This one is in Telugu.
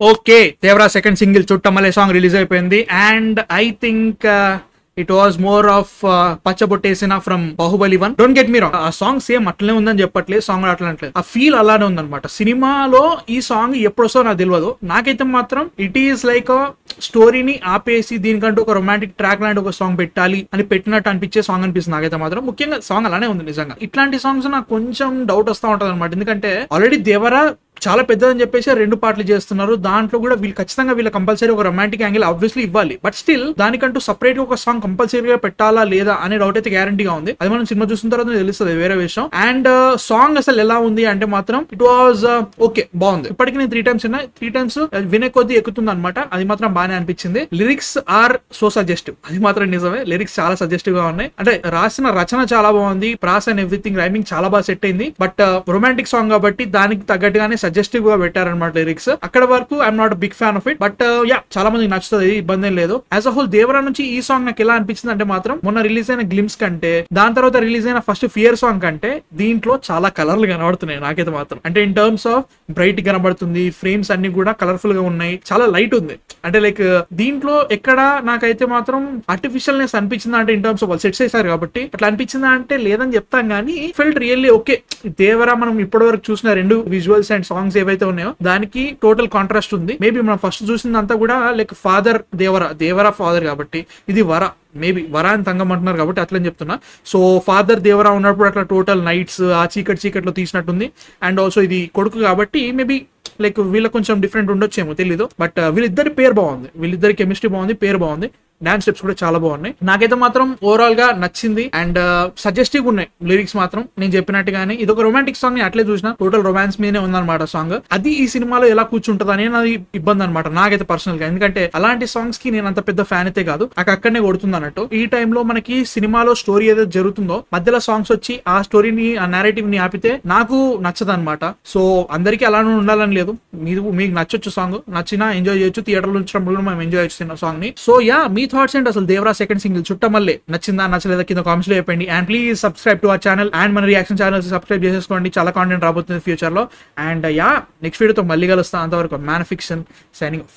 Okay, Devara second single Chuttamalle song release అయిపోయింది. And I think it was more of Pachchabottesina from Baahubali 1. Don't get me wrong, ఆ సాంగ్ సేమ్ అట్లనే ఉందని చెప్పట్లేదు, సాంగ్ అట్లా అనట్లేదు, ఆ ఫీల్ అలానే ఉందన్నమాట. సినిమాలో ఈ సాంగ్ ఎప్పుడు వస్తుందో నాకు తెలియదు, నాకైతే మాత్రం ఇట్ ఈస్ లైక్ స్టోరీని ఆపేసి దీనికంటూ ఒక రొమాంటిక్ ట్రాక్ లాంటి ఒక సాంగ్ పెట్టాలి అని పెట్టినట్టు అనిపించే సాంగ్ అనిపిస్తుంది నాకైతే మాత్రం. ముఖ్యంగా సాంగ్ అలానే ఉంది నిజంగా. ఇట్లాంటి సాంగ్స్ నాకు కొంచెం డౌట్ వస్తూ ఉంటది అనమాట, ఎందుకంటే ఆల్రెడీ దేవరా చాలా పెద్దదని చెప్పేసి 2 పాటలు చేస్తున్నారు. దాంట్లో కూడా వీళ్ళు ఖచ్చితంగా వీళ్ళ కంపల్సరీ ఒక రొమాంటిక్ యాంగిల్ ఆబ్వియస్లీ ఇవ్వాలి, బట్ స్టిల్ దానికంటూ సపరేట్ ఒక సాంగ్ కంపల్సరీగా పెట్టాలా లేదా అనే డౌట్ అయితే గ్యారంటీగా ఉంది. అది మనం సినిమా చూసిన తర్వాత తెలుస్తుంది, వేరే విషయం. అండ్ సాంగ్ అసలు ఎలా ఉంది అంటే మాత్రం ఇట్ వాజ్ ఓకే, బాగుంది. ఇప్పటికి నేను 3 times విన్నా, 3 times వినే కొద్దీ ఎక్కుతుంది అనమాట. అది మాత్రం బాగానే అనిపించింది. లిరిక్స్ ఆర్ సో సజెస్టివ్, అది మాత్రం నిజమే. లిరిక్స్ చాలా సజెస్టివ్ గా ఉన్నాయి, అంటే రాసిన రచన చాలా బాగుంది, ప్రాస్ అండ్ ఎవ్రీథింగ్ రైమింగ్ చాలా బాగా సెట్ అయింది. బట్ రొమాంటిక్ సాంగ్ కాబట్టి దానికి తగ్గట్టుగానే సజెస్టివ్ గా పెట్టారనమాట లిరిక్స్. అక్కడ వరకు I'm not big fan of it, but yeah చాలా మందికి నచ్చుతుంది, ఇబ్బంది ఏం లేదు. యాజ్ అ హోల్ దేవరా నుంచి ఈ సాంగ్ నాకు ఎలా అనిపించింది అంటే మాత్రం మొన్న రిలీజ్ అయిన గ్లిమ్స్ కంటే, దాని తర్వాత రిలీజ్ అయిన ఫస్ట్ ఫియర్ సాంగ్ కంటే దీంట్లో చాలా కలర్లు కనబడుతున్నాయి నాకైతే మాత్రం. అంటే ఇన్ టర్మ్స్ ఆఫ్ బ్రైట్ కనబడుతుంది, ఫ్రేమ్స్ అన్ని కూడా కలర్ఫుల్ గా ఉన్నాయి, చాలా లైట్ ఉంది. అంటే లైక్ దీంట్లో ఎక్కడ నాకైతే మాత్రం ఆర్టిఫిషియల్ నెస్ అనిపించిందా అంటే ఇన్ టర్మ్స్ ఆఫ్ సెట్స్ చేశారు కాబట్టి అట్లా అనిపించిందా అంటే లేదని చెప్తాం, కానీ ఫెల్ట్ రియల్లీ ఓకే. దేవరా మనం ఇప్పటి వరకు చూసిన 2 విజువల్స్ అండ్ సాంగ్స్ ఏవైతే ఉన్నాయో దానికి టోటల్ కాంట్రాస్ట్ ఉంది. మేబీ మనం ఫస్ట్ చూసిందంతా కూడా లైక్ ఫాదర్ దేవరా ఫాదర్ కాబట్టి, ఇది వర మేబీ వరా అని తంగం అంటున్నారు కాబట్టి అట్లని చెప్తున్నా. సో ఫాదర్ దేవరా ఉన్నప్పుడు అట్లా టోటల్ నైట్స్ ఆ చీకట్లో తీసినట్టుంది. అండ్ ఆల్సో ఇది కొడుకు కాబట్టి మేబీ లైక్ వీళ్ళకి కొంచెం డిఫరెంట్ ఉండొచ్చేమో తెలీదు, బట్ వీళ్ళిద్దరి పేరు బాగుంది, వీళ్ళిద్దరి కెమిస్ట్రీ బాగుంది, పేరు బాగుంది, డాన్స్ స్టెప్స్ కూడా చాలా బాగున్నాయి. నాకైతే మాత్రం ఓవరాల్ గా నచ్చింది. అండ్ సజెస్టివ్ ఉన్నాయి లిరిక్స్ మాత్రం నేను చెప్పినట్టుగానే. ఇది ఒక రొమాంటిక్ సాంగ్, నేను అట్లే చూసిన టోటల్ రొమాన్స్ మీదనే ఉందన్నమాట సాంగ్. అది ఈ సినిమాలో ఎలా కూర్చుంటది అని నాది ఇబ్బంది అనమాట నాకైతే పర్సనల్ గా, ఎందుకంటే అలాంటి సాంగ్స్ కి నేను అంత పెద్ద ఫ్యాన్ అయితే కాదు, నాకు అక్కడనే కొడుతుంది అన్నట్టు. ఈ టైంలో మనకి సినిమాలో స్టోరీ ఏదైతే జరుగుతుందో మధ్యలో సాంగ్స్ వచ్చి ఆ స్టోరీని ఆ నేరేటివ్ ని ఆపితే నాకు నచ్చదు అనమాట. సో అందరికీ అలానే ఉండాలని లేదు, మీకు నచ్చొచ్చు సాంగ్, నచ్చినా ఎంజాయ్ చేయొచ్చు, థియేటర్ లో వచ్చినప్పుడు కూడా మనం ఎంజాయ్ చేయొచ్చు సాంగ్ ని. So yeah, me thoughts and అసలు దేవరా సెకండ్ సింగిల్ చుట్టమల్లే నచ్చిందా నచ్చలేదా కింద కామెంట్స్ లో చెప్పండి. And please subscribe to our channel and మన రియాక్షన్ ఛానల్ సబ్స్క్రైబ్ చేసేసుకోండి, చాలా కాంటెంట్ రాబోతుంది ఫ్యూచర్ లో. అండ్ యా, నెక్స్ట్ వీడియోతో మళ్ళీ కలుస్తాం, అంతవరకు మ్యాన్ ఫిక్షన్ సైనింగ్ ఆఫ్.